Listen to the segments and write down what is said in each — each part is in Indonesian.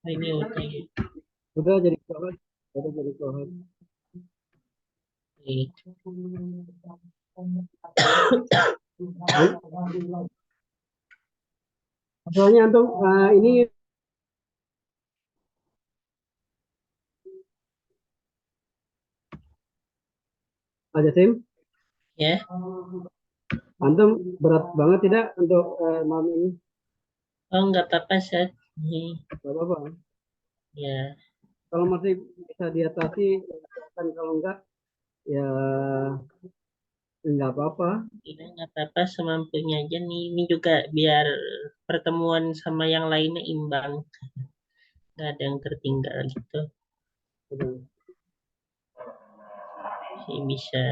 Ini udah ya. Udah jadi co-host. Udah jadi co-host. Nih. Soalnya antum ini aja Sim. Ya, Antum berat banget tidak untuk malam ini? oh nggak apa-apa Seth. Nih, Gak apa-apa. ya, Kalau masih bisa diatasi, kan kalau enggak ya enggak apa-apa. tidak nggak apa-apa semampunya aja nih. Ini juga biar pertemuan sama yang lainnya imbang, nggak ada yang tertinggal gitu. Udah. Sih bisa.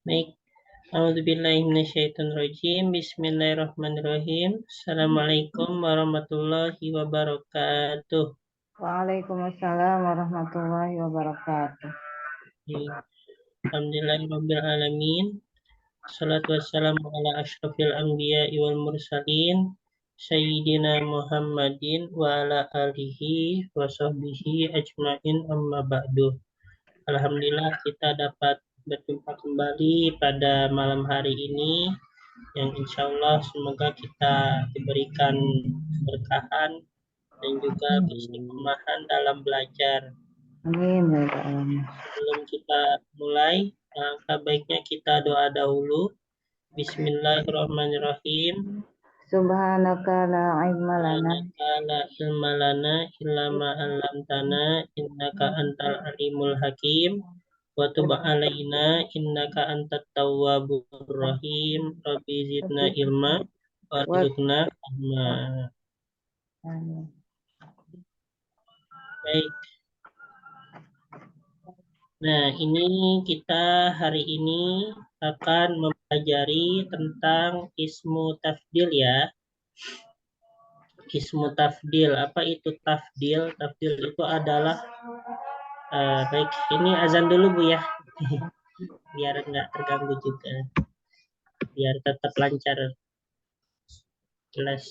Baik. A'udzubillahiminasyaitonirrajim. Bismillahirrahmanirrahim. Assalamualaikum warahmatullahi wabarakatuh. Waalaikumsalam warahmatullahi wabarakatuh. Alhamdulillahirrahmanirrahim. Salatu wassalamu ala ashrafil anbiya wal mursalin. Sayyidina Muhammadin wa ala alihi wa sahbihi ajmain amma ba'du. Alhamdulillah kita dapat berjumpa kembali pada malam hari ini yang insya Allah semoga kita diberikan keberkahan dan juga keistiqomahan dalam belajar. Amin ya Rabbal alamin. Sebelum kita mulai, alangkah baiknya kita doa dahulu. Bismillahirrahmanirrahim. Subhanaka la ilma lana Subhanaka la ilma lana illa ma 'allamtana innaka antal alimul hakim. Wa tub alaina innaka antat tawwabur rahim. Rabbi zidna ilma wa warzuqna ilma. amin. Baik. Nah, ini kita hari ini akan mempelajari tentang ismu tafdil ya. Ismu tafdil. Apa itu tafdil? Tafdil itu adalah baik, ini azan dulu Bu ya. Biar nggak terganggu juga. Biar tetap lancar kelas.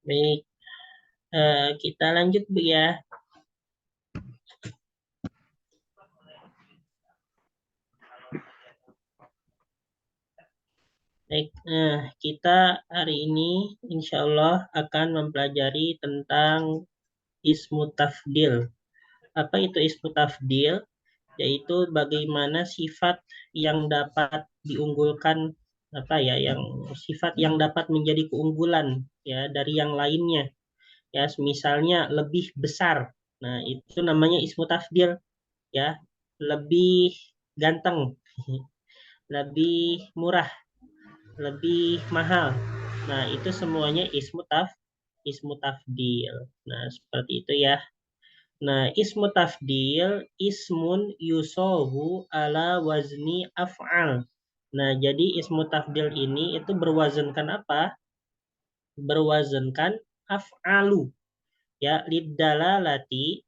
Baik, kita lanjut Bu ya. Baik, kita hari ini insya Allah akan mempelajari tentang ismu tafdil. Apa itu ismu tafdil? Yaitu bagaimana sifat yang dapat diunggulkan, apa ya, yang sifat yang dapat menjadi keunggulan ya dari yang lainnya. Ya, misalnya lebih besar. Nah, itu namanya ismu tafdil ya. Lebih ganteng, lebih murah, lebih mahal. Nah, itu semuanya ismu tafdil. Nah, seperti itu ya. Nah, ismu tafdil ismun yusohu ala wazni af'al. Nah, jadi ismu tafdil ini itu berwazankan apa? Berwazankan af'alu. Ya, lidalalati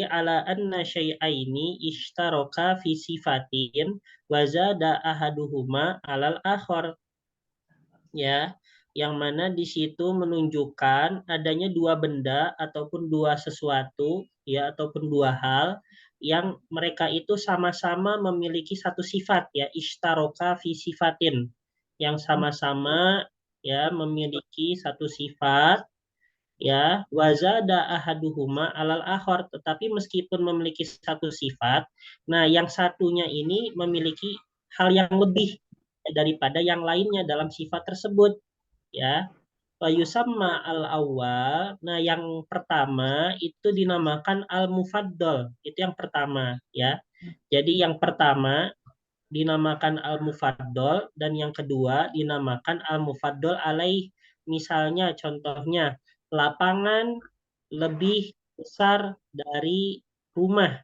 ala anna syai'aini ishtaraka fi sifatin wa zada ahaduhuma alal akhar. Ya, yang mana di situ menunjukkan adanya dua benda ataupun dua sesuatu ya ataupun dua hal yang mereka itu sama-sama memiliki satu sifat ya, ishtaroka fi sifatin, yang sama-sama ya memiliki satu sifat ya, wazada ahaduhuma alal akhor, tetapi meskipun memiliki satu sifat, nah yang satunya ini memiliki hal yang lebih daripada yang lainnya dalam sifat tersebut ya. Yusamma al-awwal. Nah, yang pertama itu dinamakan al-mufaddal. Itu yang pertama ya. Jadi yang pertama dinamakan al-mufaddal dan yang kedua dinamakan al-mufaddal alaih. Misalnya contohnya lapangan lebih besar dari rumah.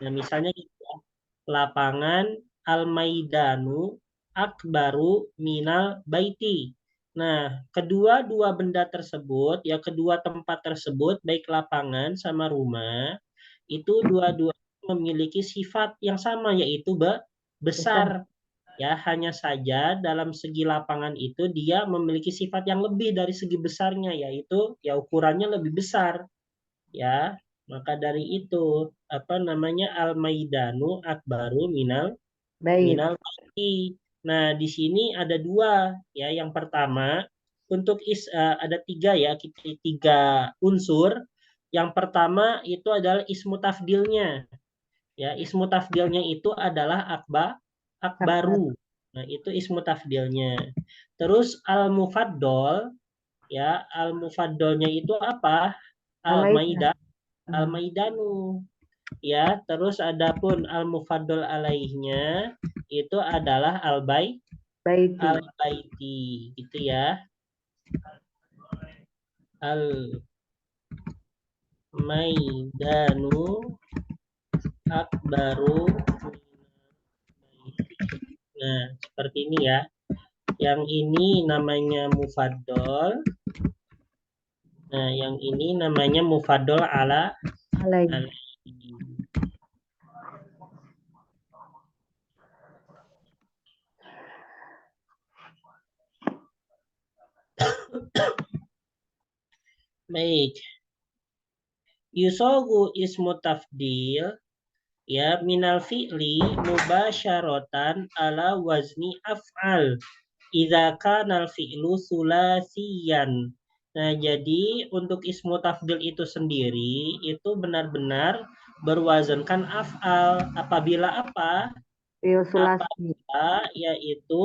Nah, misalnya gitu ya. Lapangan al-maidanu akbaru minal baiti. Nah, kedua benda tersebut, ya kedua tempat tersebut, baik lapangan sama rumah, itu dua-dua memiliki sifat yang sama, yaitu besar. Ya, hanya saja dalam segi lapangan itu dia memiliki sifat yang lebih dari segi besarnya, yaitu ya ukurannya lebih besar. Ya, maka dari itu apa namanya al-maidanu akbaru Baik. minal baiti. Nah, di sini ada dua ya. Yang pertama untuk ada tiga ya, tiga unsur. Yang pertama itu adalah ismu tafdilnya. Ya, ismu tafdilnya itu adalah akbaru. Nah, itu ismu tafdilnya. Terus al-mufaddol ya, al-mufaddolnya itu apa? Al-Maidah. Al-maidanu. Ya, terus adapun al-mufaddal alaihnya itu adalah Baiti. al-baiti gitu ya. Al-maidanu akbaru. Nah, seperti ini ya. Yang ini namanya mufaddal. Nah, yang ini namanya mufaddal Alaihi. alaihi. Baik. Yusogu ismu tafdil ya minal fi'li mubasyaratan ala wazni af'al idza kana al-fi'lu sulasiyan. Nah, jadi untuk ismu tafdil itu sendiri itu benar-benar berwazankan af'al apabila apa? Fi'il sulasi. Apabila yaitu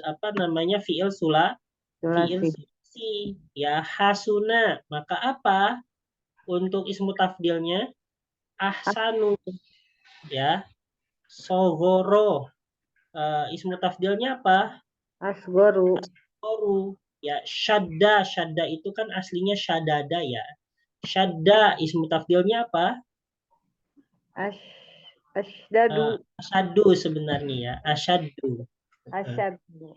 apa namanya fi'il Sulasi. sulasi ya hasuna. Maka apa? Untuk ismu tafdilnya ahsanu ya. Sogoro ismu tafdilnya apa? Asgoru. Asgoru ya. Syadda itu kan aslinya syadada ya. Syadda ismu tafdilnya apa? Ashdadu. Asyaddu sebenarnya ya. Asyaddu. Asyaddu.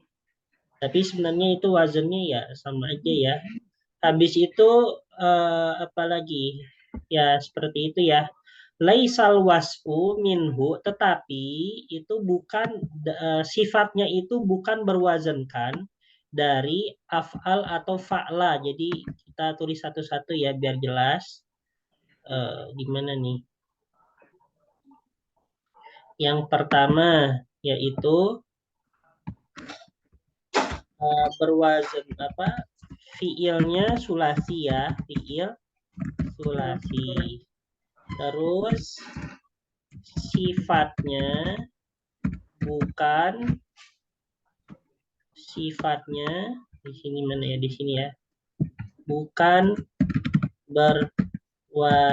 Tapi sebenarnya itu wazannya ya sama aja ya. Habis itu apalagi ya seperti itu ya. Laisal wasfu minhu, tetapi itu bukan sifatnya itu bukan berwazankan dari af'al atau fa'la. Jadi kita tulis satu-satu ya biar jelas. Di mana nih? Yang pertama yaitu berwazan apa? Fiilnya sulasi ya, fiil sulasi. Terus sifatnya bukan di sini mana ya, di sini ya, bukan berwazan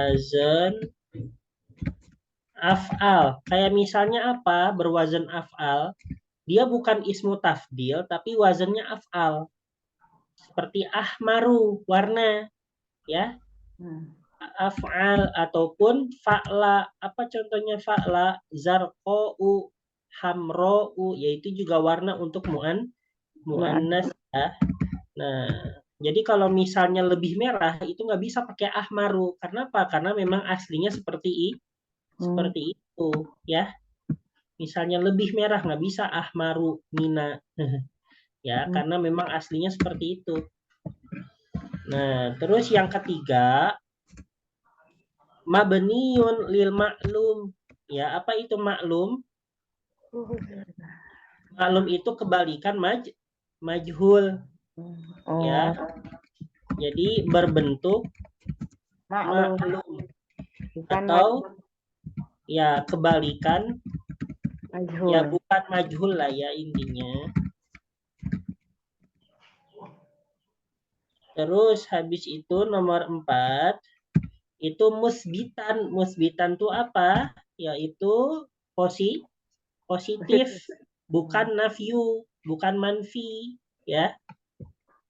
af'al. Kayak misalnya apa? Berwazan af'al. Dia bukan ismu tafdil tapi wazannya af'al. Seperti ahmaru, warna ya. Af'al ataupun fa'la. Apa contohnya fa'la? Zarqa'u, hamro'u, yaitu juga warna untuk mu'annas ya. Nah, jadi kalau misalnya lebih merah itu nggak bisa pakai ahmaru. Karena apa? Karena memang aslinya seperti itu ya. Misalnya lebih merah nggak bisa ahmaru mina ya, karena memang aslinya seperti itu. Nah, terus yang ketiga mabniun lil maklum. Ya, apa itu maklum? Maklum itu kebalikan majhul. Ya. Jadi berbentuk maklum. Atau ya kebalikan majhul. Ya bukan majhul lah ya intinya. Terus habis itu nomor 4 itu musbitan. Musbitan itu apa? Yaitu positif, bukan nafyu, bukan manfi ya.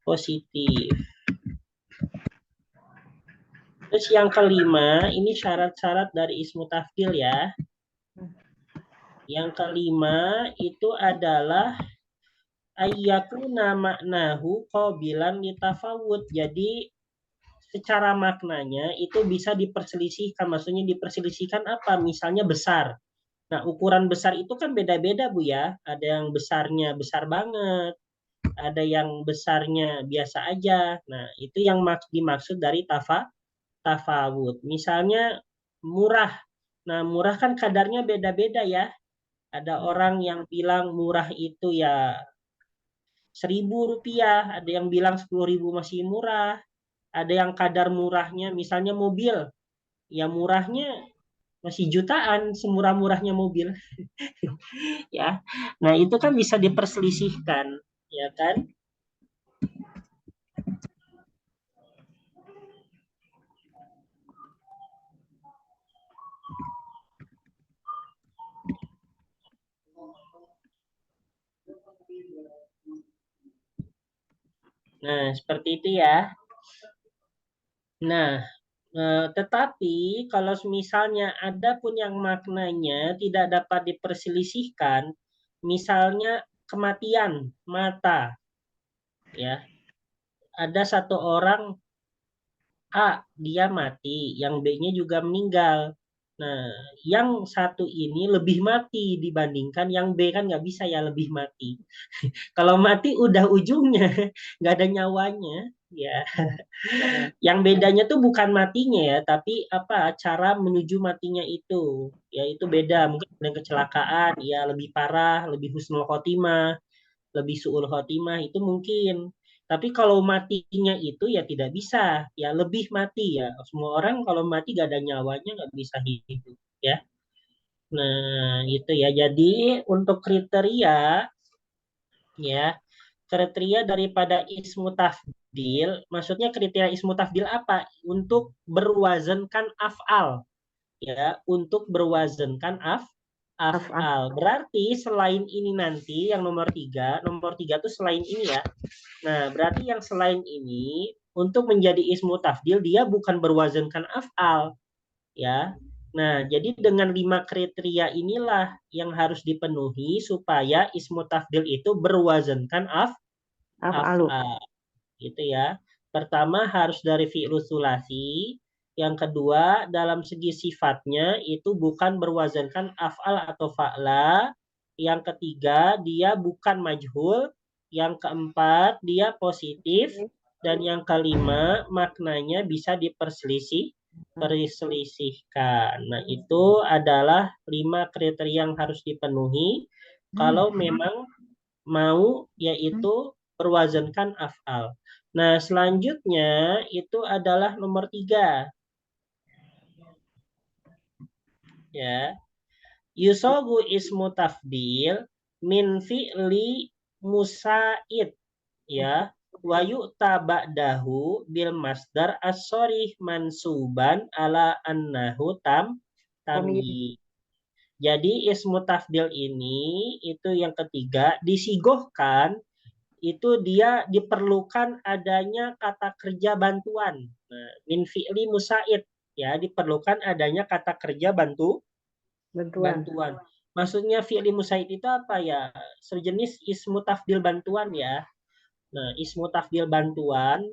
Positif. Terus yang kelima, ini syarat-syarat dari ismu tafdil ya. Yang kelima itu adalah ayyakuna maknahu qabilan litafawut. Jadi secara maknanya itu bisa diperselisihkan. Maksudnya diperselisihkan apa? Misalnya besar. Nah, ukuran besar itu kan beda-beda, Bu ya. Ada yang besarnya besar banget, ada yang besarnya biasa aja. Nah, itu yang dimaksud dari tafawut. Misalnya murah. Nah, murah kan kadarnya beda-beda ya. Ada orang yang bilang murah itu ya 1.000 rupiah, ada yang bilang 10.000 masih murah, ada yang kadar murahnya misalnya mobil, ya murahnya masih jutaan, semurah-murahnya mobil. Ya, nah itu kan bisa diperselisihkan, ya kan? Nah, seperti itu ya. Nah, tetapi kalau misalnya ada pun yang maknanya tidak dapat diperselisihkan, misalnya kematian mata, ya. Ada satu orang A, dia mati, yang B-nya juga meninggal. Nah, yang satu ini lebih mati dibandingkan yang B, kan nggak bisa ya lebih mati. Kalau mati udah ujungnya, nggak ada nyawanya. Ya, yang bedanya tuh bukan matinya ya, tapi apa cara menuju matinya itu. Ya itu beda, mungkin ada kecelakaan, ya lebih parah, lebih husnul khotimah, lebih su'ul khotimah itu mungkin. Tapi kalau matinya itu ya tidak bisa, ya lebih mati ya. Semua orang kalau mati gak ada nyawanya nggak bisa hidup ya. Nah itu ya. Jadi untuk kriteria ya, kriteria daripada ismu tafdil, maksudnya kriteria ismu tafdil apa? Untuk berwazankan af'al ya, untuk berwazankan af'al. Berarti selain ini nanti yang nomor tiga tuh selain ini ya. Nah, berarti yang selain ini untuk menjadi ismu tafdil dia bukan berwazankan af'al ya. Nah, jadi dengan 5 kriteria inilah yang harus dipenuhi supaya ismu tafdil itu berwazankan Af'alu. af'al gitu ya. Pertama harus dari fi'lu sulasi, yang kedua dalam segi sifatnya itu bukan berwazankan af'al atau fa'la, yang ketiga dia bukan majhul, yang keempat dia positif, dan yang kelima maknanya bisa diperselisihkan. Nah, itu adalah 5 kriteria yang harus dipenuhi kalau memang mau yaitu berwazankan af'al. Nah, selanjutnya itu adalah nomor 3. Ya. Yusobu ismu tafdil min fi'li musa'id. Ya. Wa yu'ta ba'dahu bil masdar as-sorih mansuban ala annahu tamyiz. Jadi ismu tafdil ini itu yang ketiga disigohkan itu dia diperlukan adanya kata kerja bantuan. Nah, min fi'li musa'id ya diperlukan adanya kata kerja bantuan. Maksudnya fi'li musa'id itu apa ya? Sejenis ismu tafdil bantuan ya. Nah, ismu tafdil bantuan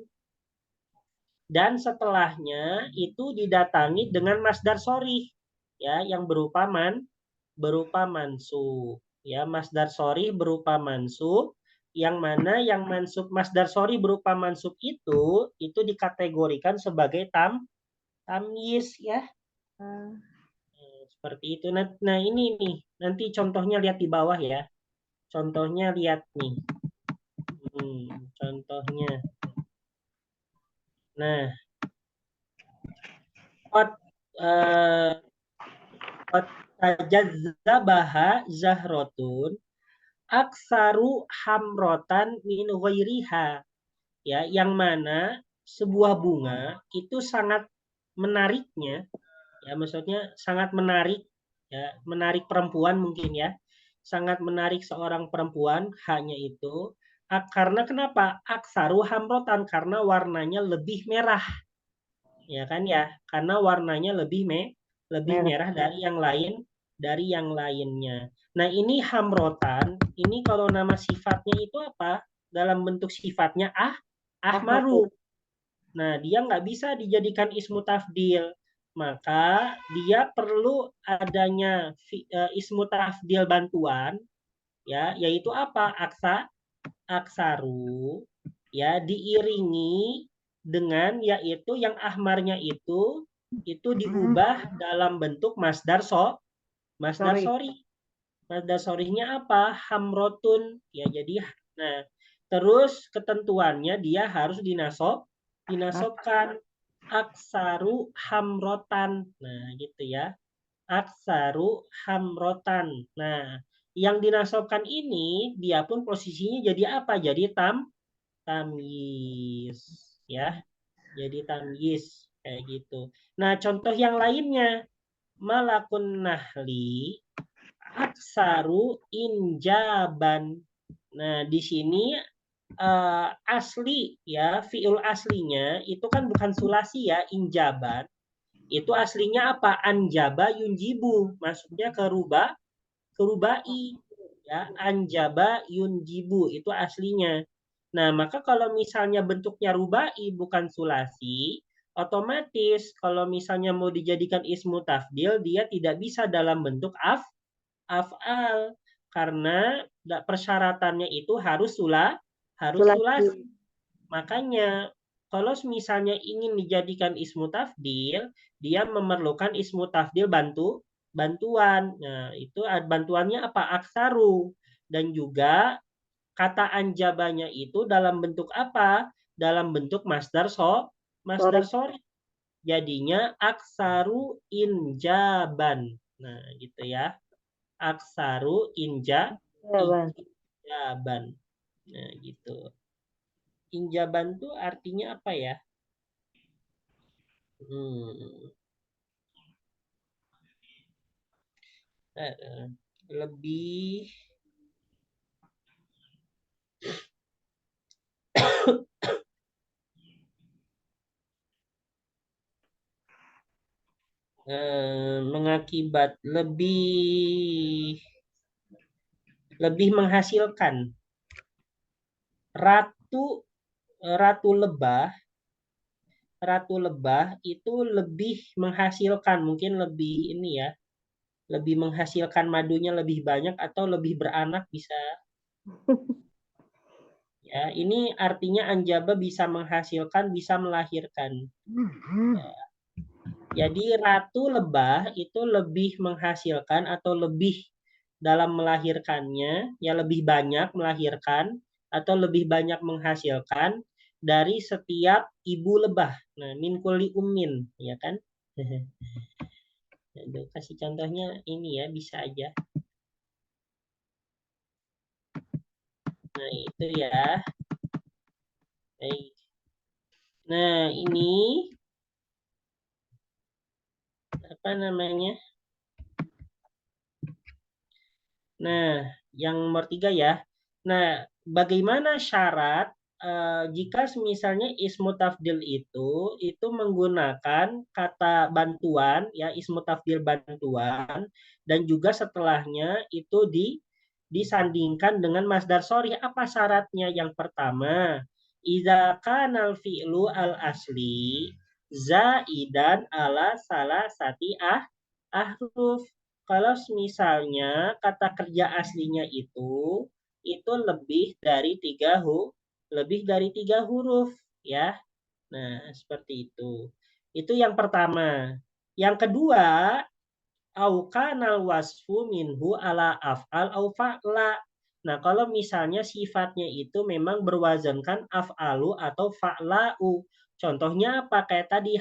dan setelahnya itu didatangi dengan masdar sorih ya yang berupa mansub ya, masdar sorih berupa mansub, yang mana yang mansub masdar sorih berupa mansub itu dikategorikan sebagai tamyiz ya. Seperti itu. Nah ini nih nanti contohnya lihat di bawah ya, contohnya lihat nih. Contohnya nah tajazzabaha zahrotun aksaru hamrotan min ghairiha ya, yang mana sebuah bunga itu sangat menariknya ya, maksudnya sangat menarik ya, menarik perempuan mungkin ya, sangat menarik seorang perempuan hanya itu karena kenapa aksaru hamrotan, karena warnanya lebih merah ya kan ya, karena warnanya lebih merah dari yang dari yang lainnya. Nah, ini hamrotan, ini kalau nama sifatnya itu apa? Dalam bentuk sifatnya ahmaru. Nah, dia nggak bisa dijadikan ismu tafdil. Maka dia perlu adanya ismu tafdil bantuan, ya, yaitu apa? Aksaru, ya, diiringi dengan yaitu yang ahmarnya itu diubah dalam bentuk masdar sori. Masdar sorinya apa? Hamrotun, ya, jadi nah terus ketentuannya dia harus dinasobkan aksaru hamrotan. Nah, gitu ya. Aksaru hamrotan. Nah, yang dinasobkan ini dia pun posisinya jadi apa? Jadi tamyiz, ya. Jadi tamyiz kayak gitu. Nah, contoh yang lainnya malakun nahli aksaru injaban. Nah, di sini asli ya, fi'ul aslinya itu kan bukan sulasi ya, injaban. Itu aslinya apa? Anjaba yunjibu. Maksudnya kerubai. Ya, anjaba yunjibu itu aslinya. Nah, maka kalau misalnya bentuknya rubai bukan sulasi, otomatis kalau misalnya mau dijadikan ismu tafdil, dia tidak bisa dalam bentuk af'al karena persyaratannya itu harus sulasi. Makanya kalau misalnya ingin dijadikan ismu tafdil, dia memerlukan ismu tafdil bantuan. Nah, itu bantuannya apa? Aksaru. Dan juga kata anjabanya itu dalam bentuk apa? Dalam bentuk masdar sori. Jadinya aksaru injaban. Nah, gitu ya. Aksaru injaban. Nah, gitu. Injaban tuh artinya apa ya? Lebih mengakibat lebih menghasilkan. Ratu lebah itu lebih menghasilkan, mungkin lebih ini ya, lebih menghasilkan madunya lebih banyak atau lebih beranak bisa. Ya, ini artinya anjaba bisa menghasilkan, bisa melahirkan. Ya. Jadi ratu lebah itu lebih menghasilkan atau lebih dalam melahirkannya, ya lebih banyak melahirkan atau lebih banyak menghasilkan dari setiap ibu lebah. Nah, min kulli ummin, ya kan? Kasih contohnya ini ya, bisa aja. Nah, itu ya. Baik. Nah, ini apa namanya? Nah, yang nomor 3 ya. Nah, bagaimana syarat jika misalnya ismu tafdil itu menggunakan kata bantuan ya, ismu tafdil bantuan, dan juga setelahnya itu disandingkan dengan masdar sori. Apa syaratnya? Yang pertama, idza kanal fi'lu al asli zaidan ala salah sati ahruf. Kalau misalnya kata kerja aslinya itu lebih dari tiga huruf ya. Nah, seperti itu. Itu yang pertama. Yang kedua, au kanal wasfu minhu ala af'al au fa'la. Nah, kalau misalnya sifatnya itu memang berwazankan af'alu atau fa'la'u. Contohnya apa? Kayak tadi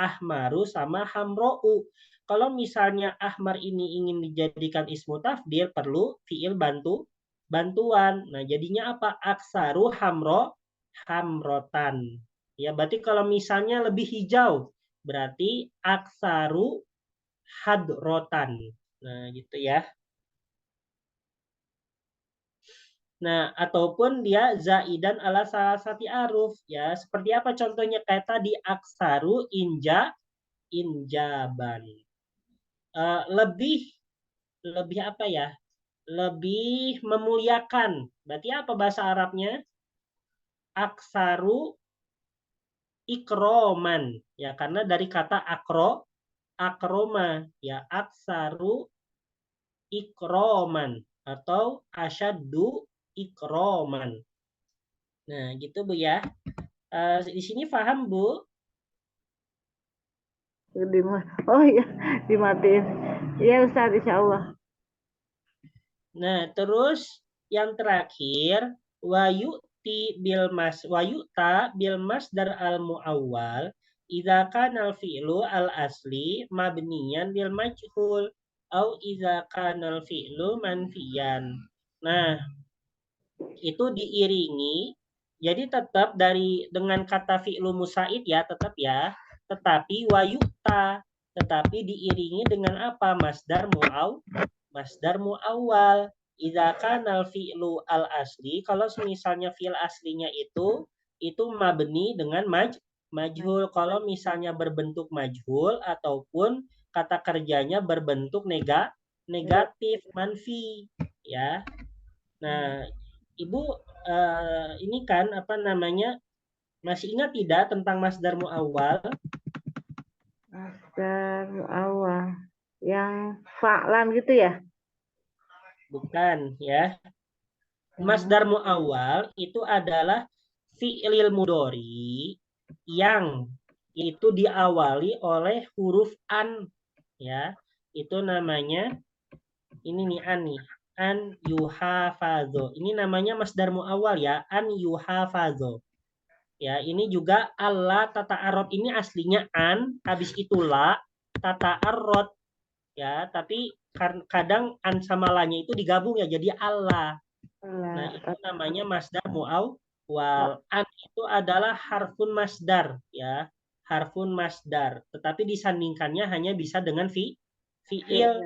ahmaru sama hamro'u. Kalau misalnya ahmar ini ingin dijadikan ismu tafdil, perlu fiil bantuan. Nah, jadinya apa? Aksaru hamrotan. Ya, berarti kalau misalnya lebih hijau, berarti aksaru hadrotan. Nah, gitu ya. Nah, ataupun dia zaidan ala salah satu aruf. Ya, seperti apa contohnya? Kayak tadi aksaru injaban. Lebih lebih apa ya? Lebih memuliakan. Berarti apa bahasa Arabnya? Aksaru ikroman. Ya, karena dari kata akroma. Ya, aksaru ikroman. Atau asyaddu ikroman. Nah, gitu Bu ya. Di sini paham Bu? Oh iya, dimatiin. Iya Ustaz, insya Allah. Nah, terus yang terakhir wayuta bil masdar al muawwal idza kana al fi'lu al asli mabniyan bil majhul au idza kana al fi'lu manfiyan. Nah, itu diiringi jadi tetap dengan kata fi'lu musaid ya tetap ya, tetapi wayuta tetapi diiringi dengan apa? Masdar muawwal. Idza kanal fi'lu al asli, kalau misalnya fi'il aslinya itu mabni dengan majhul. Kalau misalnya berbentuk majhul ataupun kata kerjanya berbentuk negatif manfi ya. Nah, Ibu ini kan apa namanya? Masih ingat tidak tentang masdar muawwal? Masdar awal. Yang fa'lan gitu ya? Bukan ya. Masdar muawwal itu adalah fi'il mudhari yang itu diawali oleh huruf an ya. Itu namanya ini nih an nih. An yuhafazo. Ini namanya masdar muawwal ya, an yuhafazo. Ya, ini juga Allah tata arot ini aslinya an, habis itu la tata arot ya, tapi kadang an sama lanya itu digabung ya jadi Allah. Nah, itu namanya masdar muawwal. An itu adalah harfun masdar ya, harfun masdar. Tetapi disandingkannya hanya bisa dengan fi'il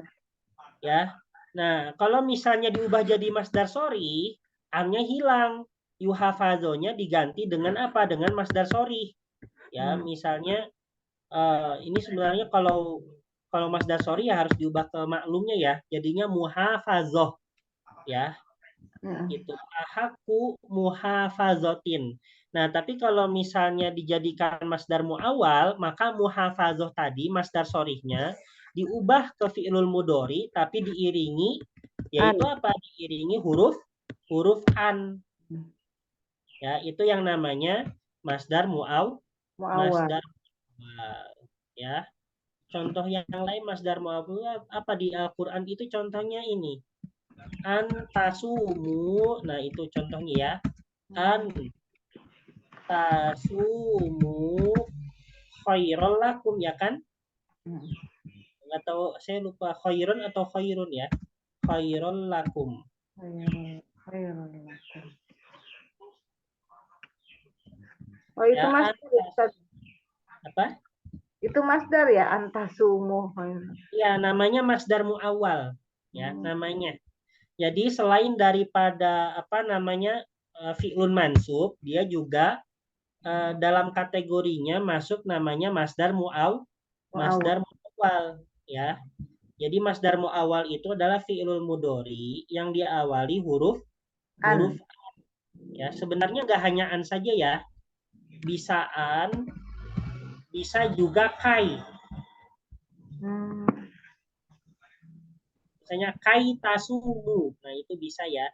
ya. Nah, kalau misalnya diubah jadi masdar sorry, an-nya hilang. Yuhafazonya diganti dengan apa? Dengan masdar sorry. Ya, misalnya ini sebenarnya kalau masdar sorry ya harus diubah ke maklumnya ya. Jadinya muhafazoh ya. Itu ahaku muhafazotin. Nah, tapi kalau misalnya dijadikan masdar muawal, maka muhafazoh tadi masdar sorihnya diubah ke fi'lul mudhari tapi diiringi yaitu apa? Diiringi huruf an. Ya, itu yang namanya masdar masdar muawwal. Ya. Contoh yang lain masdar muawwal apa di Al-Qur'an itu contohnya ini. Antasumu. Nah, itu contohnya ya. Antasumu khairul lakum ya kan? Atau saya lupa khairon atau khairun ya. Khairul lakum. Oh, itu Ya, masdar ya, Ustaz? apa? Itu masdar ya, antasumu. Ya, namanya masdar muawwal. Ya, namanya. Jadi selain daripada apa namanya fi'lun mansub, dia juga dalam kategorinya masuk namanya masdar masdar muawwal ya. Jadi masdar muawwal itu adalah fi'lul mudhari yang diawali huruf an. Ya, sebenarnya nggak hanya an saja ya. Bisa an, bisa juga kai. Misalnya kai tasumu. Nah, itu bisa ya.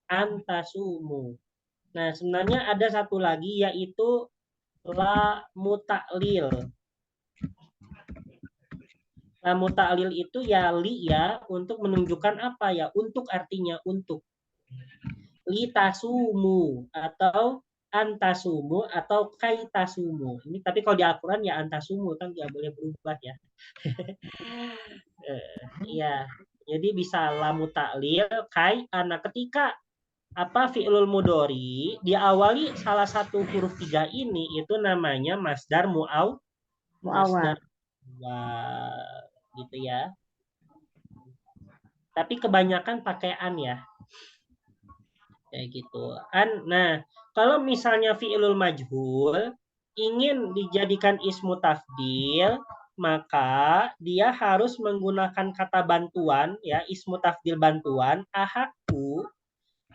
Antasumu. Nah, sebenarnya ada satu lagi yaitu la mutaklil. La mutaklil itu ya li ya untuk menunjukkan apa ya? Untuk artinya untuk. Li tasumu atau antasumu atau kaitasumu. Ini tapi kalau di Al-Qur'an ya antasumu kan nggak boleh berubah ya. Iya. Jadi bisa la mutaklil kai anak ketika apa fi'lul mudhari diawali salah satu huruf 3 ini itu namanya masdar masdar gitu ya. Tapi kebanyakan pakai an ya. Kayak gitu. Nah, kalau misalnya fi'lul majhul ingin dijadikan ismu tafdil, maka dia harus menggunakan kata bantuan, ya, ismu tafdil bantuan, ahaku,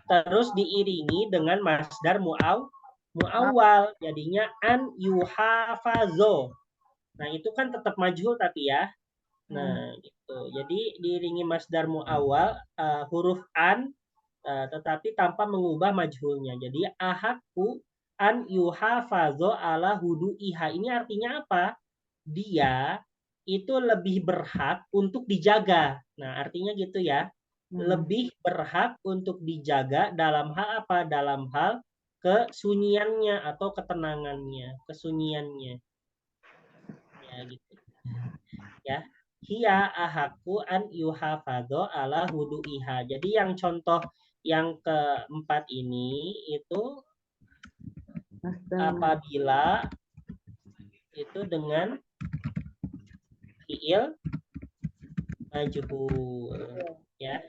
terus diiringi dengan masdar muawwal, jadinya an yuhafazo. Nah, itu kan tetap majhul tapi ya. Nah, gitu. Jadi diiringi masdar muawwal, huruf an, tetapi tanpa mengubah majhulnya. Jadi ahaku an yuhafazo ala hudu'iha. Ini artinya apa? Dia itu lebih berhak untuk dijaga. Nah, artinya gitu ya. Lebih berhak untuk dijaga dalam hal apa? Dalam hal kesunyiannya atau ketenangannya, kesunyiannya. Ya, gitu. Ya. Hiya ahaku an yuhafadho ala hudu'iha. Jadi yang contoh yang keempat ini itu apabila itu dengan fiil majhul, ya.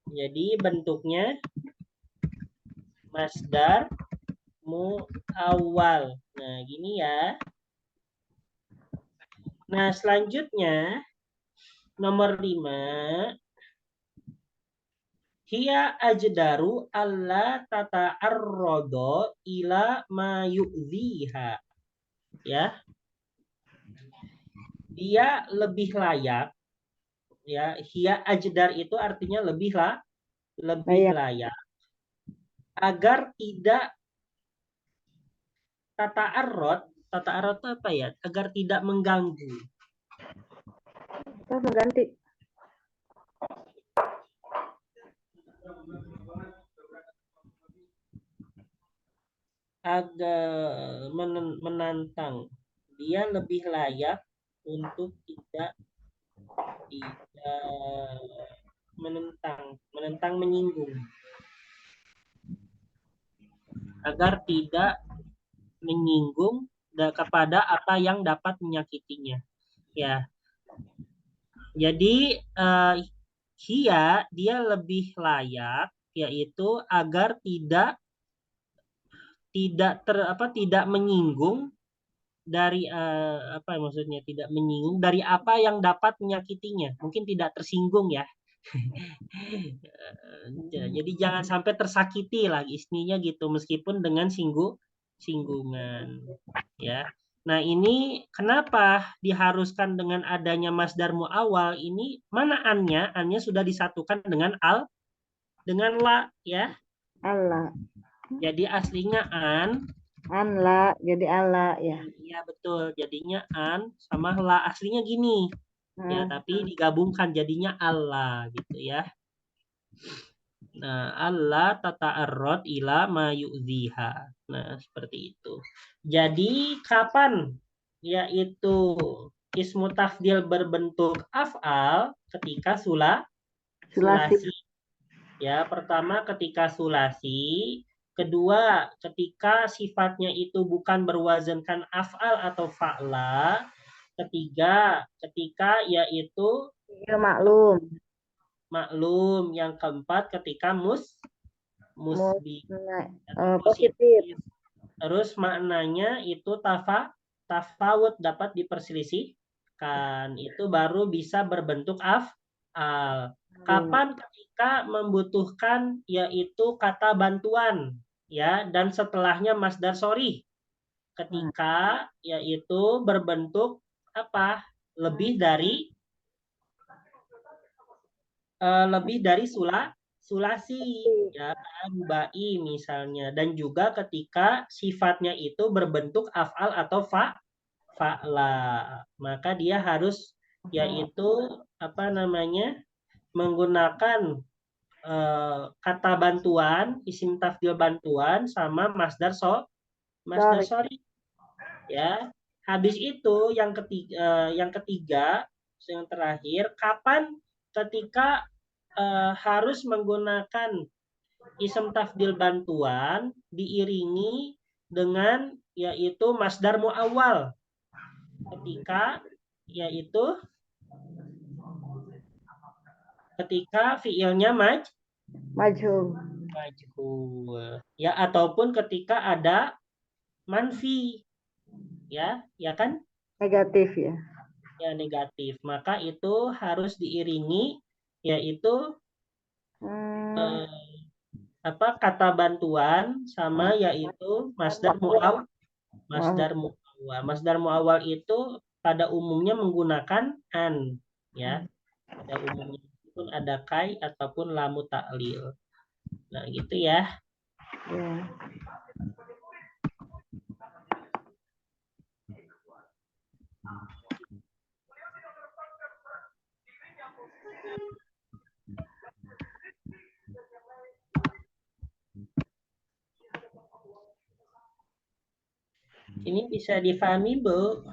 Jadi bentuknya masdar muawwal. Nah, gini ya. Nah, selanjutnya nomor 5. Hiya ajdaru alla tata'arrodo ila ma yu'ziha. Ya. Dia lebih layak, ya. Hiya ajdar itu artinya lebih layak agar tidak tata'arrod itu apa ya? Agar tidak mengganggu. Kita mengganti. Agar menantang. Dia lebih layak untuk tidak menentang menyinggung. Agar tidak menyinggung kepada apa yang dapat menyakitinya. Ya. Jadi hiya dia lebih layak, yaitu agar tidak menyinggung dari apa maksudnya, tidak menyinggung dari apa yang dapat menyakitinya. Mungkin tidak tersinggung ya. Jadi jangan sampai tersakiti lah istrinya gitu, meskipun dengan singgungan, ya. Nah, ini kenapa diharuskan dengan adanya masdar muawwal ini? Mana annya? Annya sudah disatukan dengan dengan la, ya. Allah. Jadi aslinya an La, jadi Allah ya. Iya betul, jadinya an sama la, aslinya gini. Ya, tapi digabungkan jadinya Allah gitu ya. Nah, Allah tata'arrod ila ma yu'ziha. Nah, seperti itu. Jadi kapan yaitu ismu tafdil berbentuk af'al? Ketika sulasi. Ya, pertama ketika sulasi, kedua ketika sifatnya itu bukan berwazankan af'al atau fa'la, ketiga ketika yaitu maklum, yang keempat ketika musbi positif. Terus maknanya itu tafawut, dapat diperselisihkan, itu baru bisa berbentuk af'al. Kapan? Ketika membutuhkan yaitu kata bantuan, ya, dan setelahnya masdar sorih. Ketika yaitu berbentuk apa? Lebih dari sulasi, ya, rubai misalnya, dan juga ketika sifatnya itu berbentuk af'al atau fa'la, maka dia harus yaitu apa namanya, menggunakan kata bantuan, isim tafdil bantuan sama masdar sorry, ya. Habis itu yang ketiga yang terakhir, kapan? Ketika harus menggunakan isim tafdil bantuan diiringi dengan yaitu masdar muawwal. Ketika fiilnya majhul. Ya, ataupun ketika ada manfi. ya kan? Negatif ya. Ya negatif. Maka itu harus diiringi yaitu Hmm, kata bantuan sama yaitu masdar muawwal. Masdar muawwal itu pada umumnya menggunakan an, ya. Pada umumnya pun ada kai ataupun lamu ta'lil. Nah, gitu ya. ya. Ini bisa difahami, Bu.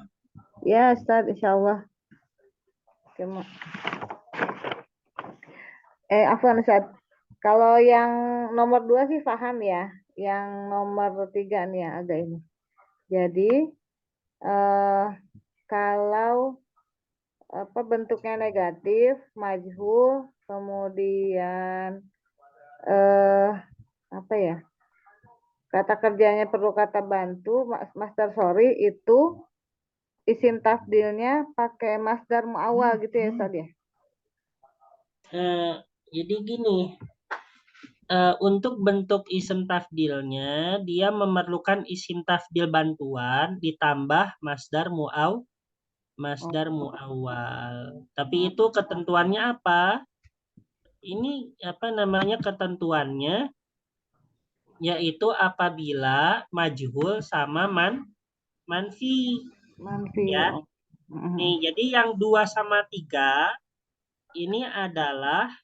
Ya, Ustaz, insya Allah. Afwan Ustaz. Kalau yang nomor 2 sih paham ya. Yang nomor 3 nih yang agak ini. Jadi, kalau bentuknya negatif, majhul, kemudian apa ya? Kata kerjanya perlu kata bantu, masdar sorry itu isim tafdilnya pakai masdar muawwal gitu ya Ustaz ya. Jadi gini, untuk bentuk isim tafdilnya dia memerlukan isim tafdil bantuan ditambah masdar muawwal. Tapi itu ketentuannya apa? Ini apa namanya ketentuannya? Yaitu apabila majhul sama manfi, Manfi. ya. Nih, jadi yang 2 sama 3 ini adalah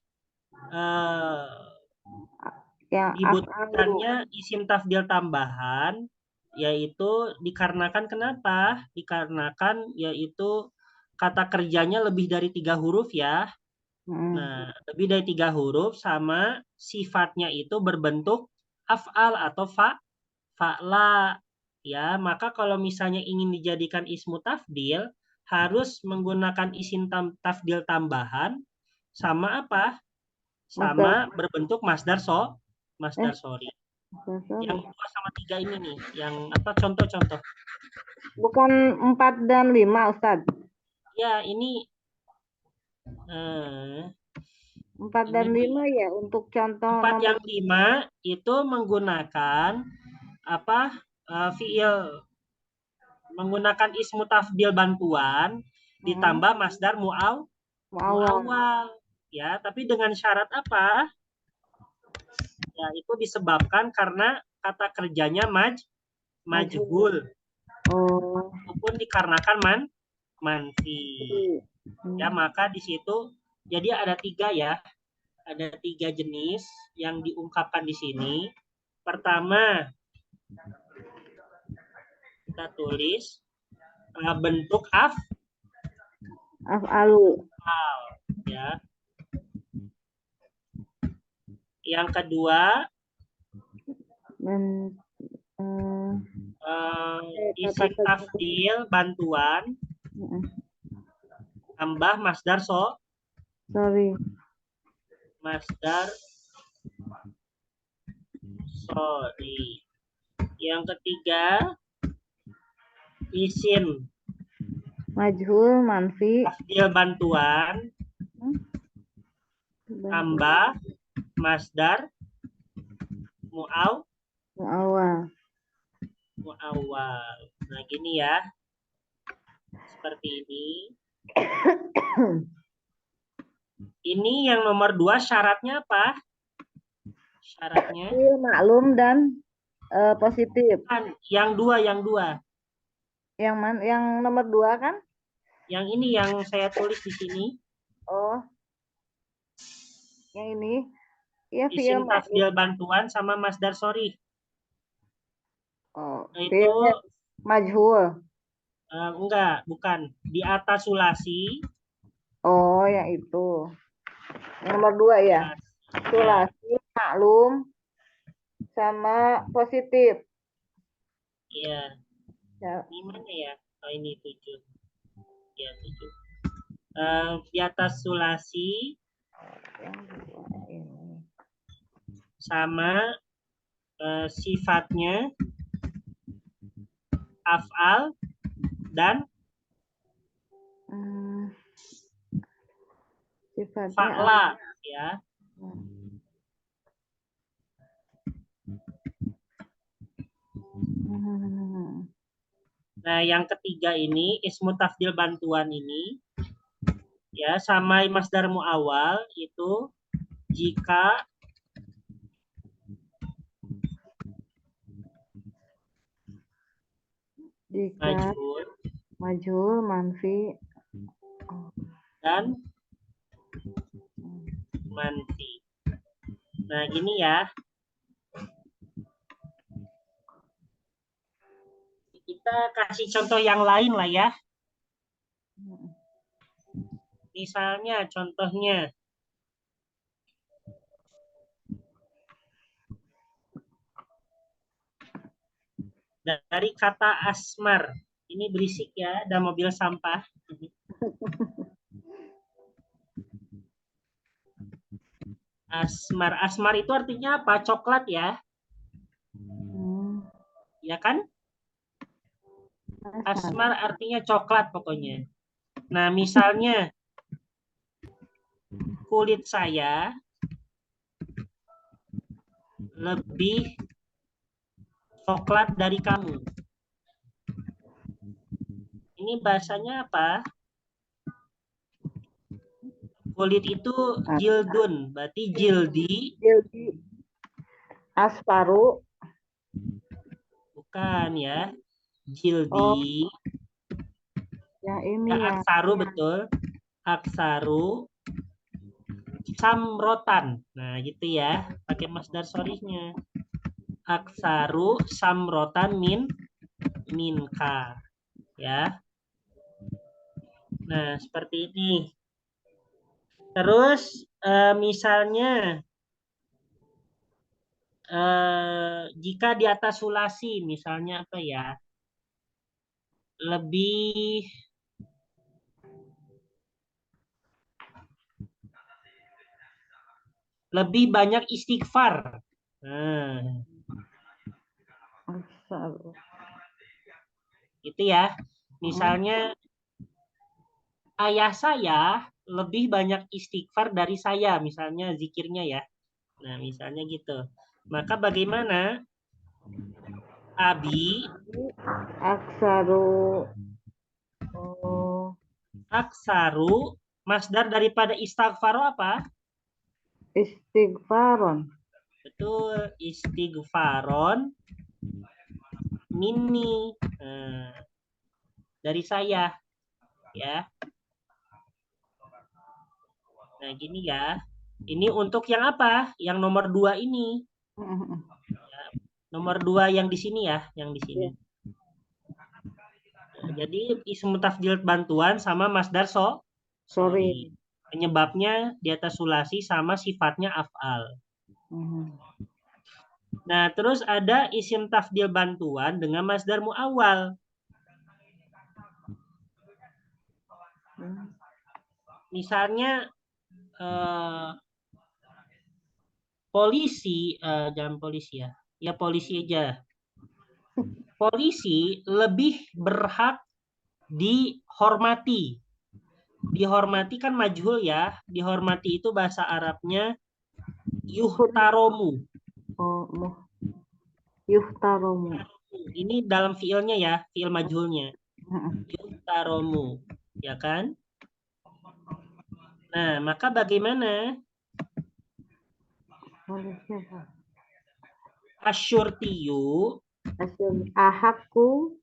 Yang dibutuhkannya isim tafdil tambahan, yaitu dikarenakan kenapa? Dikarenakan yaitu kata kerjanya lebih dari 3 huruf ya. Nah, lebih dari 3 huruf sama sifatnya itu berbentuk af'al atau fa'la. Ya, maka kalau misalnya ingin dijadikan ismu tafdil, harus menggunakan isim tafdil tambahan sama apa? masdar Sama berbentuk masdar sorry. sorry. Yang 2 sama 3 ini nih, yang apa contoh-contoh. Bukan 4 dan 5 Ustaz. Ya, ini 4 dan 5 ya untuk contoh 4 nomor yang 5 itu menggunakan apa? Fiil menggunakan ismu tafdil bantuan ditambah masdar muawwal. muawwal. Ya, tapi dengan syarat apa? Ya, itu disebabkan karena kata kerjanya majhul. Oh. Ataupun dikarenakan manfi. Ya, maka di situ jadi ada 3 ya. Ada 3 jenis yang diungkapkan di sini. Pertama, kita tulis bentuk Af'alu. ya. Yang kedua, isim tafdil bantuan tambah masdar sorry. Masdar sorry. Yang ketiga, isim Majhul manfi tafdil bantuan tambah masdar muawwal. Nah, gini ya. Seperti ini. Ini yang nomor 2 syaratnya apa? Syaratnya? Maklum dan positif. Yang 2. Yang nomor 2 kan? Yang ini yang saya tulis di sini. Oh. Yang ini. Ya, isim tafdil bantuan sama masdar sorry. Oh, itu majhul. Enggak, bukan. Di atas sulasi. Oh, yang itu. Yang nomor 2 ya. Sulasi, maklum, sama positif. Iya. Ya. Ini mana ya? Oh, ini 7. Ya, 7. Di atas sulasi sama sifatnya af'al dan Sifatnya fa'la ya. Nah, yang ketiga ini ismu tafdil bantuan ini ya sama masdar muawwal itu jika majhul, manfi, dan manfi. Nah, gini ya. Kita kasih contoh yang lain lah ya. Misalnya contohnya dari kata asmar. Ini berisik ya, ada mobil sampah. Asmar. Asmar itu artinya apa? Coklat ya. Ya kan? Asmar artinya coklat pokoknya. Nah, misalnya kulit saya lebih coklat dari kamu. Ini bahasanya apa? Kulit itu jildun, berarti jildi. Asparu. Bukan ya. Jildi. Yang ini Ya, ya. aksaru betul. Aksaru samrotan. Nah, gitu ya. Pakai masdar sorihnya. Aksaru samrotan minka. Ya. Nah, seperti ini. Terus misalnya jika di atas sulasi, misalnya apa ya? Lebih banyak istighfar. Nah, gitu ya. Misalnya ayah saya lebih banyak istighfar dari saya, misalnya zikirnya ya. Nah, misalnya gitu. Maka bagaimana? Abi Aksaru. aksaru masdar daripada istighfaro apa? Istighfaron. Betul, istighfaron minni. Nah, dari saya ya. Nah, gini ya. Ini untuk yang apa? Yang nomor 2 ini. Ya, nomor 2 yang di sini ya, yang di sini. Nah, jadi ismu tafdil bantuan sama masdar sorry. Penyebabnya di atas sulasi sama sifatnya af'al. Nah, terus ada isim tafdil bantuan dengan masdar muawwal. Misalnya polisi, jangan polisi ya. Ya polisi aja. Polisi lebih berhak dihormati. Dihormati kan majhul ya. Dihormati itu bahasa Arabnya yuhtaromu. Yuhtaromu. Ini dalam fiilnya ya, fiil majhulnya. Yuhtaromu, ya kan? Nah, maka bagaimana? Asyurtiyu. Ahaku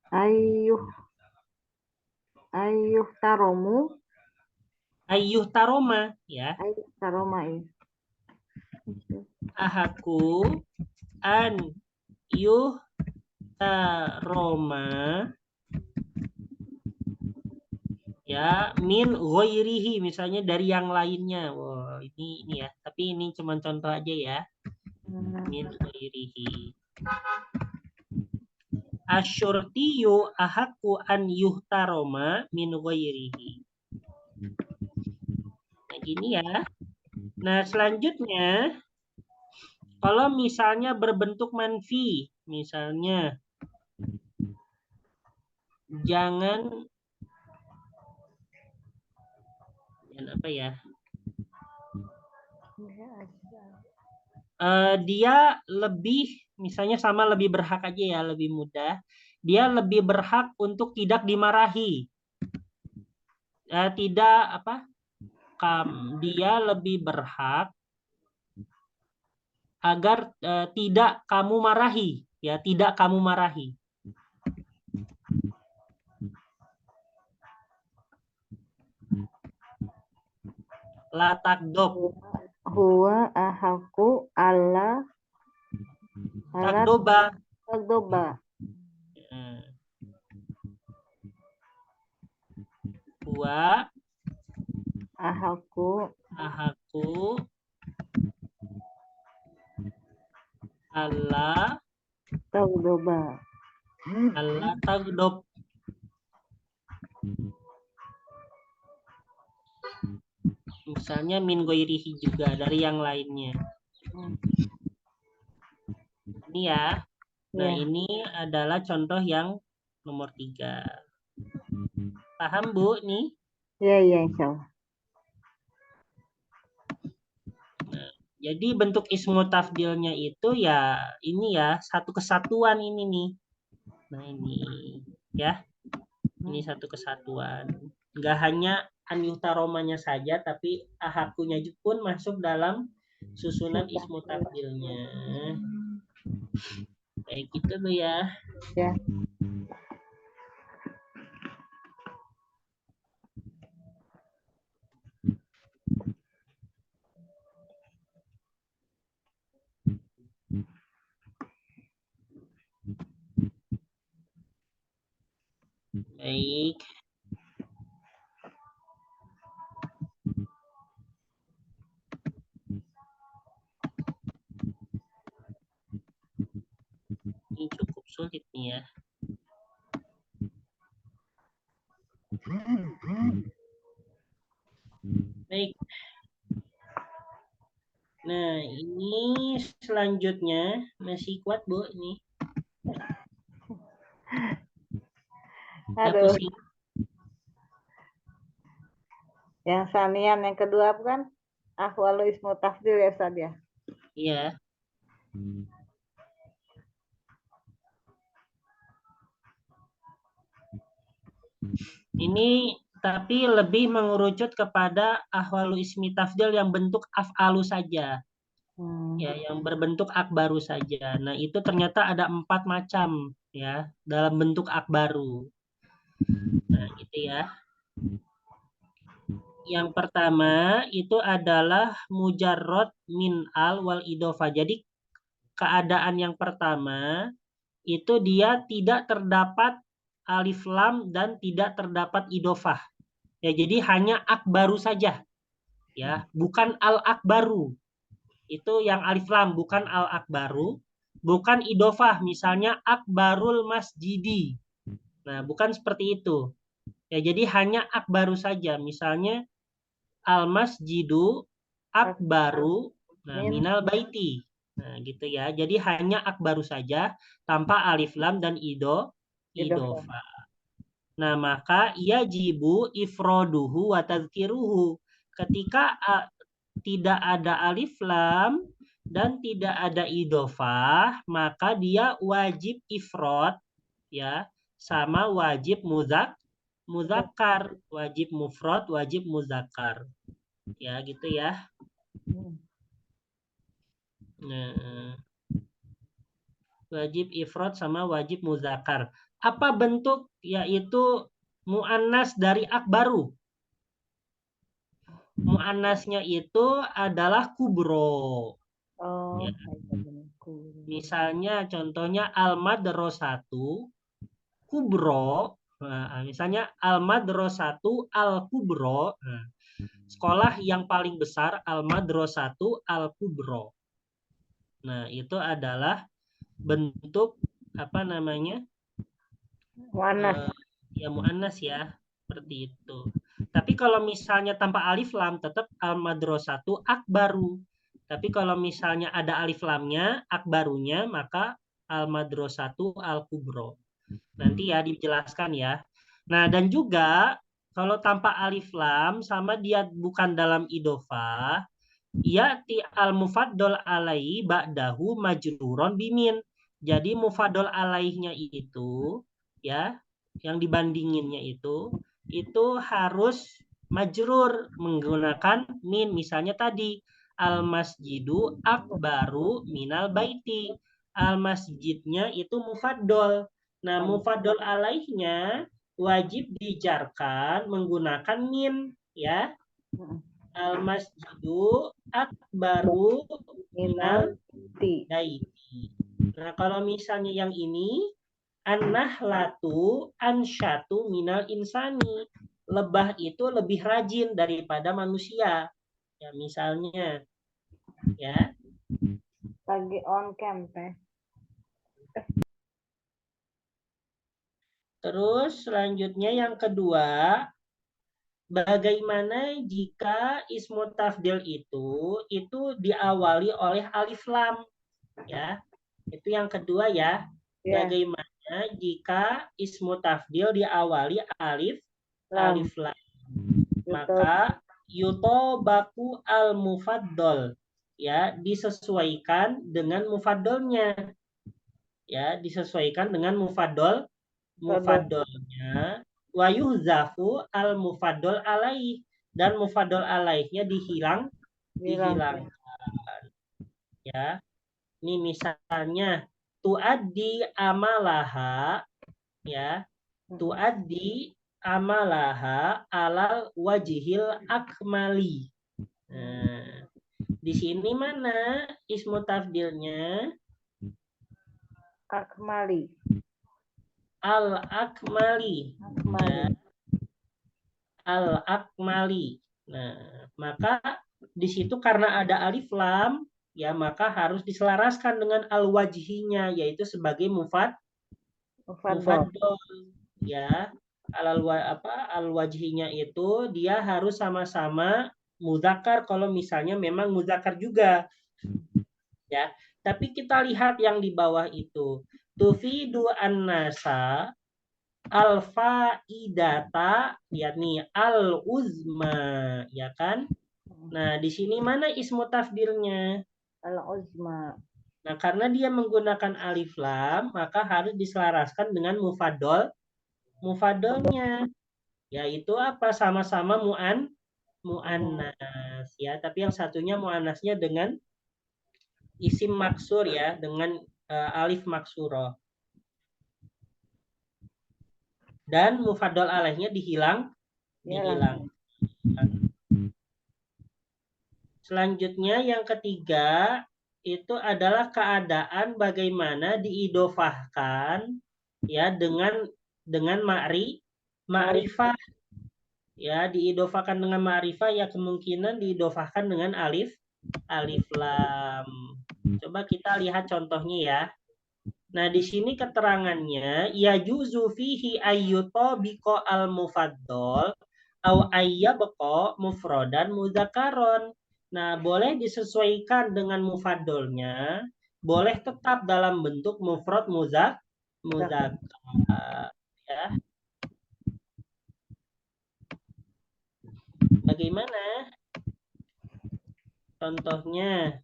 ayuh taromu. Ayuh taroma, ya. Ayuh taroma ya. Ahaku an yuh taroma ya min ghairihi, misalnya dari yang lainnya. Wow, ini ya. Tapi ini cuma contoh aja ya. Min ghairihi. Asyurtiyu ahaku an yuhtaroma min ghairihi. Nah, gini ya. Nah, selanjutnya kalau misalnya berbentuk manfi, misalnya jangan apa ya? Dia lebih, misalnya sama lebih berhak aja ya, lebih mudah. Dia lebih berhak untuk tidak dimarahi. Tidak apa? Dia lebih berhak agar tidak kamu marahi, ya, tidak kamu marahi. La takdob. Huwa ahaku alla Takdoba. takdoba. Huwa Ahaku alla takdoba. takdob. Misalnya min goirihi juga dari yang lainnya. Ini ya. Nah, Ya. ini adalah contoh yang nomor 3. Paham, Bu, nih? Ya, insya Allah. Nah, jadi bentuk ismu tafdilnya itu ya ini ya, satu kesatuan ini nih. Nah, ini ya. Ini satu kesatuan. Enggak hanya aniutaromanya saja, tapi ahakunya pun masuk dalam susunan ismu tafdilnya. Kayak gitu tuh ya. Ya. Baik. Ini cukup sulit nih ya. Baik. Nah, ini selanjutnya masih kuat, Bu, ini. Aduh. Yang sanian yang kedua kan ahwalu ismu tafdil ya Ustaz ya. Iya. Ini tapi lebih mengerucut kepada ahwalu ismi tafdil yang bentuk af'alu saja. Ya, yang berbentuk akbaru saja. Nah, itu ternyata ada 4 macam ya dalam bentuk akbaru. Nah, gitu ya. Yang pertama itu adalah mujarrad min al wal idofah. Jadi keadaan yang pertama itu dia tidak terdapat alif lam dan tidak terdapat idofah. Ya, jadi hanya akbaru saja. Ya, bukan al akbaru. Itu yang alif lam, bukan al akbaru, bukan idofah, misalnya akbarul masjidi. Nah, bukan seperti itu. Ya, jadi hanya akbaru saja, misalnya al masjidu akbaru, nah, minal baiti. Nah, gitu ya. Jadi hanya akbaru saja tanpa alif lam dan idofah. Nah, maka yajibu ifroduhu wa tazkiruhu. Ketika tidak ada alif lam dan tidak ada idofah, maka dia wajib ifrod ya, sama wajib muzakkar, wajib mufrad, wajib muzakkar. Ya, gitu ya. Nah, wajib ifrad sama wajib muzakkar. Apa bentuk? Yaitu mu'annas dari akbaru. Mu'annasnya itu adalah kubro. Ya. Misalnya contohnya al-madrasatu kubro. Nah, misalnya al-madrasatu al-kubro. Nah, sekolah yang paling besar al-madrasatu al-kubro. Nah, itu adalah bentuk apa namanya? Muannas. Ya muannas ya, seperti itu. Tapi kalau misalnya tanpa alif lam tetap al-madrasatu akbaru. Tapi kalau misalnya ada alif lamnya, akbarunya, maka al-madrasatu al-kubro. Nanti ya dijelaskan ya. Nah, dan juga kalau tanpa alif lam sama dia bukan dalam idofah, ya'ti al-mufaddal alaihi ba'dahu majruron bimin. Jadi mufaddal alaihnya itu ya, yang dibandinginnya itu harus majrur menggunakan min. Misalnya tadi al-masjidu akbaru minal baiti. Al-masjidnya itu mufaddal. Nah, mufaddal alaihnya wajib dijarkan menggunakan min ya. Al-masjidu akbaru minal baiti. Nah, kalau misalnya yang ini an-nahlatu ansyatu minal insani. Lebah itu lebih rajin daripada manusia. Ya, misalnya ya. Lagi on cam teh. Terus selanjutnya yang kedua, bagaimana jika ismu tafdil itu diawali oleh alif lam ya. Itu yang kedua ya. Ya, Bagaimana jika ismu tafdil diawali alif lam. lam. Gitu. Maka yutobaku al mufaddal ya, disesuaikan dengan mufaddalnya. Ya, disesuaikan dengan mufaddalnya. Wa yuhzafu al mufaddal alaih, dan mufaddal alaihnya dihilangkan. Ya. Ini misalnya tuaddi amalaha ya, tuaddi amalaha alal wajihil akmali. Nah, di sini mana ismu tafdilnya? Akmali. Al-akmali. Akmali. Al-akmali. Nah, maka di situ karena ada alif lam, ya maka harus diselaraskan dengan al-wajhinya, yaitu sebagai mufaddal. Ya, al-wajhinya itu dia harus sama-sama mudzakkar kalau misalnya memang mudzakkar juga. Ya, tapi kita lihat yang di bawah itu. Tufidu an-nasa al-faidata, yakni al-uzma, ya kan? Nah, di sini mana ismu tafdilnya? Al-uzma. Nah, karena dia menggunakan alif lam, maka harus diselaraskan dengan mufaddalnya. Yaitu apa? Sama-sama muannas ya, tapi yang satunya muannasnya dengan isim maksur ya, dengan alif maksuroh. Dan mufaddal alaihnya dihilang. Selanjutnya yang ketiga itu adalah keadaan bagaimana diidofahkan ya dengan ma'rifah ya, diidofahkan dengan ma'rifah ya, kemungkinan diidofahkan dengan alif lam. Coba kita lihat contohnya ya. Nah, di sini keterangannya ya juzu fihi ayyutabiqa al mufaddal au ayyabqa mufradan mudzakaron. Nah, boleh disesuaikan dengan mufaddalnya, boleh tetap dalam bentuk mufrad muzakkar ya. Bagaimana? Contohnya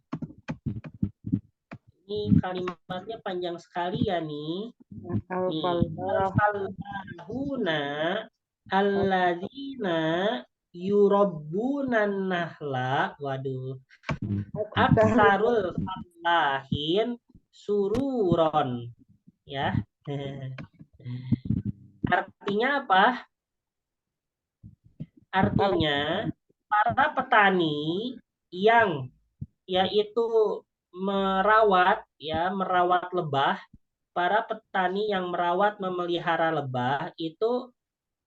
ini kalimatnya panjang sekali ya nih. Al-falahuna alladzina yurabbunan nahla. Waduh. Aksarul falahin sururon. Ya. Artinya apa? Artinya para petani yang yaitu merawat lebah, para petani yang merawat memelihara lebah itu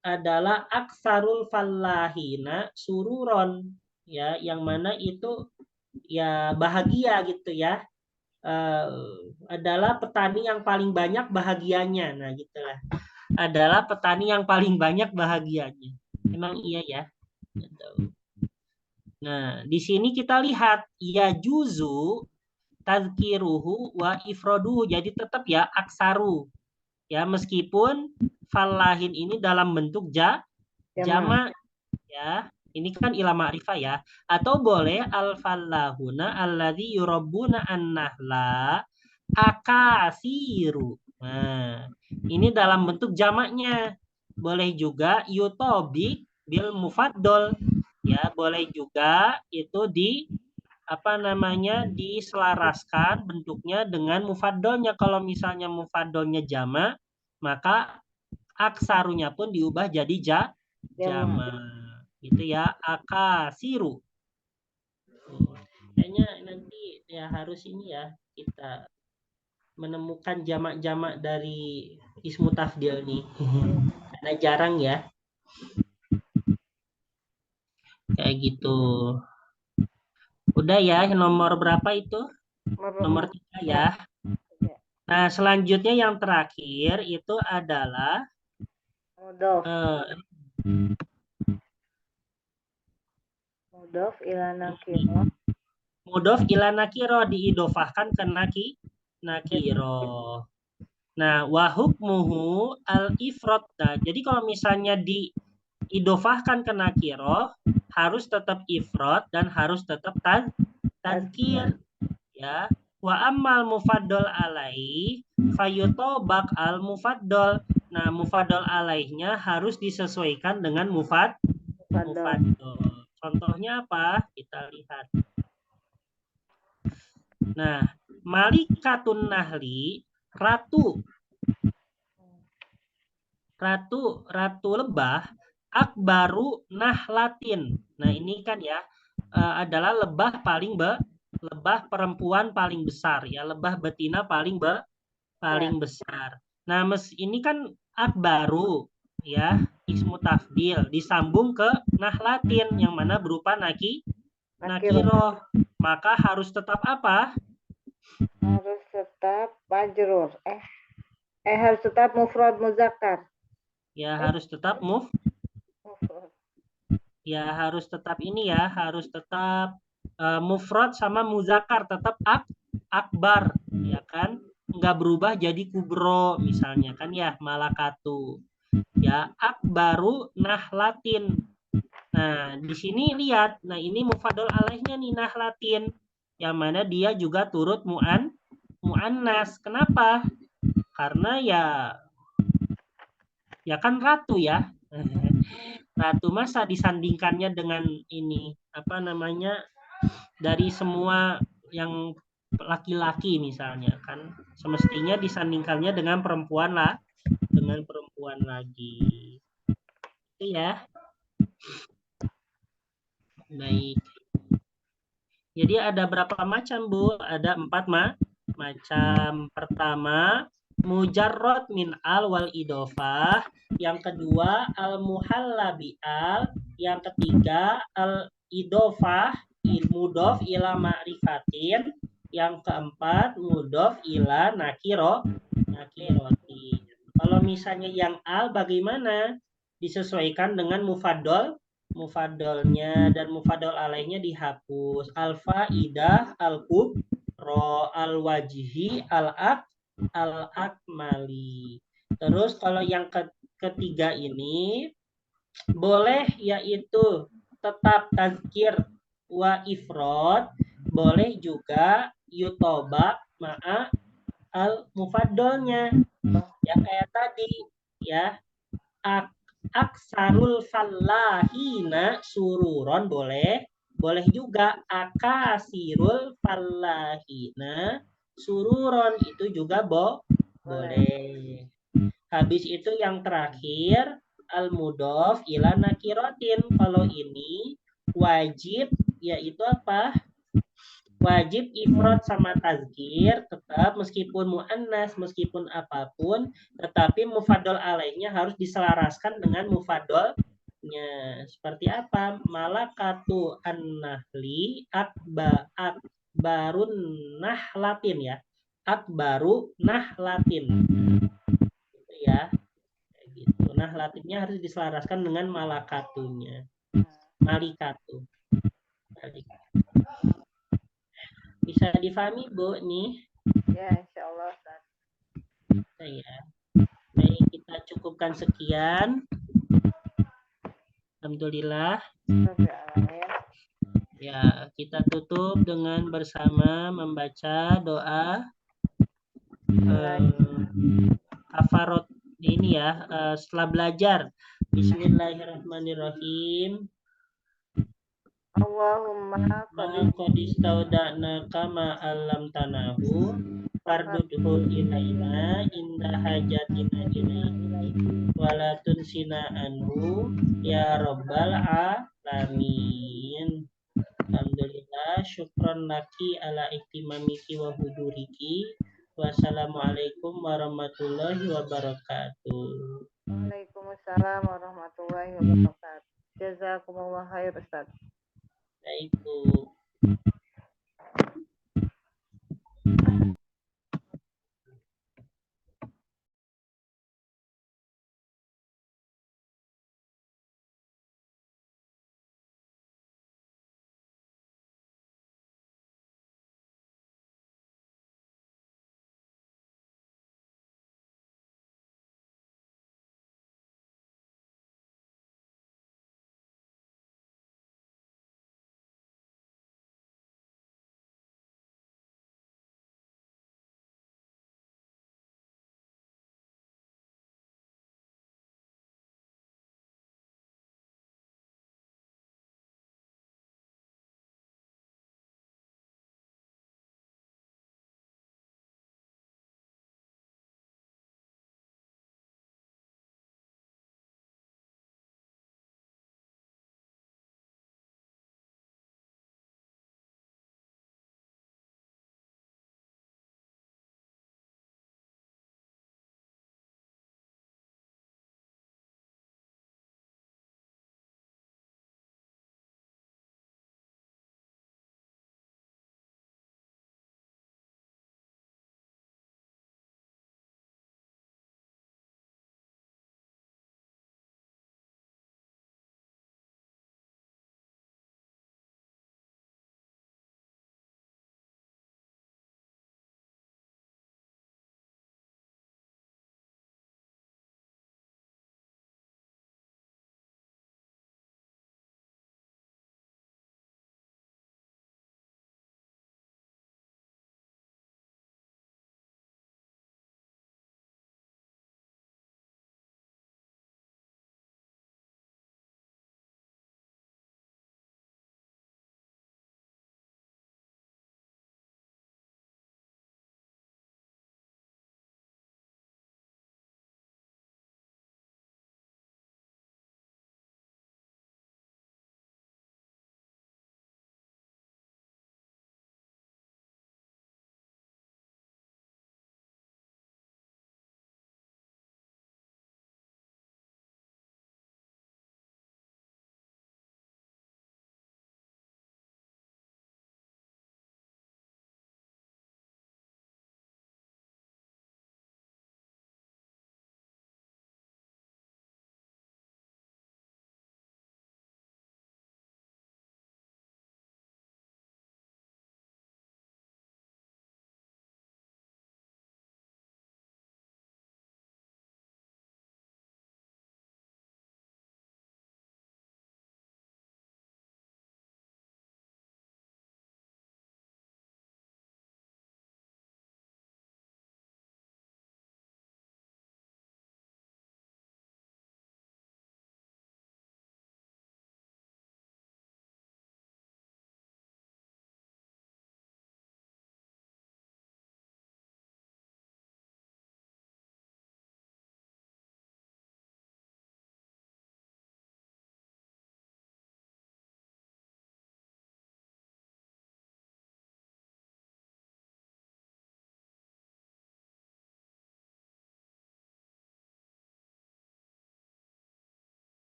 adalah aksarul fallahina sururon ya, yang mana itu ya bahagia gitu ya, adalah petani yang paling banyak bahagianya. Nah gitulah, adalah petani yang paling banyak bahagianya. Emang iya ya. Nah di sini kita lihat ya juzu tazkiruhu wa ifroduhu, jadi tetap ya aksaru Ya, meskipun fallahin ini dalam bentuk jamak ya. Ini kan ila ma'rifah ya. Atau boleh al-fallahuna alladzi yurabbuna an-nahla akasiru. Nah, ini dalam bentuk jamaknya. Boleh juga yutobik bil mufaddol. Ya, boleh juga itu diselaraskan bentuknya dengan mufaddolnya. Kalau misalnya mufaddolnya jama, maka aksarunya pun diubah jadi jama. Gitu ya, akasiru. Kayaknya nanti ya harus ini ya kita menemukan jamak-jamak dari ismu tafdil nih. Karena jarang ya. Kayak gitu. Udah ya, nomor berapa itu? Nomor 3 ya. Nah, selanjutnya yang terakhir itu adalah Mudhof ila nakiro. Mudhof ila nakiro diidofahkan ke nakiro. Nah, wa hukmuhu al-ifrad. Nah, jadi kalau misalnya diidofahkan ke nakiro, harus tetap ifrad dan harus tetap tazkir. Ya. Wa ammal mufaddal alaihi fayutobak al mufaddal. Nah, mufaddal alaihnya harus disesuaikan dengan mufaddal. Contohnya apa? Kita lihat. Nah, malikatun nahli, ratu lebah, akbaru nahlatin. Nah, ini kan ya adalah lebah perempuan paling besar ya, lebah betina paling besar. Nah, ini kan akbaru ya, ismu tafdil disambung ke nahlatin yang mana berupa nakiro. Maka harus tetap apa? Harus tetap majrur. Harus tetap mufrad muzakkar. Ya, harus tetap ya harus tetap ini ya, harus tetap mufrad sama muzakkar, tetap akbar ya kan, nggak berubah jadi kubro misalnya kan ya, malakatu ya, akbaru nahlatin. Nah, di sini lihat, nah ini mufadol alaihnya nih nahlatin, yang mana dia juga turut muannas. Kenapa? Karena ya kan ratu ya. Ratu, masa disandingkannya dengan ini apa namanya, dari semua yang laki-laki misalnya kan, semestinya disandingkannya dengan perempuan lagi. Itu ya. Baik. Jadi ada berapa macam, Bu? Ada 4 macam. Pertama, mujarrad min al wal idofah. Yang kedua, al muhalla bi al. Yang ketiga, al idofah mudhof ila ma'rifatin. Yang keempat, mudhof ila nakiroti. Kalau misalnya yang al bagaimana? Disesuaikan dengan mufaddolnya dan mufaddol alaihnya dihapus. Al-faidah, al-kubro, al-wajhi, al-akmali. Terus kalau yang ketiga ini boleh yaitu tetap tazkir wa ifrod, boleh juga yutobak ma'a al-mufaddolnya. Ya kayak tadi ya, aksarul fallahina sururon boleh juga akasirul fallahina sururon, itu juga boleh. Habis itu yang terakhir al mudhof ila nakirotin. Kalau ini wajib yaitu apa? Wajib ifrad sama tazkir tetap, meskipun muannas, meskipun apapun, tetapi mufaddal alaihnya harus diselaraskan dengan mufaddalnya. Seperti apa? Malakatu an-nahli akbarun nahlatin ya. Akbaru nahlatin. Gitu ya. Gitu. Nahlatinnya harus diselaraskan dengan malakatunya. Malikatu. Bisa difahami, Bu, nih? Ya, insya Allah. Ya. cukupkan sekian. Alhamdulillah. Ya, kita tutup dengan bersama membaca doa kafarot ini ya, setelah belajar. Bismillahirrahmanirrahim. Allahumma qad istauda'naka ma 'allamtanahu fardudhu ilaina inda hajatina ilaihi wala tunsina anhu ya rabbal alamin. Alhamdulillah, syukron laki ala ihtimamiki wa huduriki. Wassalamualaikum warahmatullahi wabarakatuh. Waalaikumsalam warahmatullahi wabarakatuh. Jazakumullah khair, Ustaz. Baik, Bu.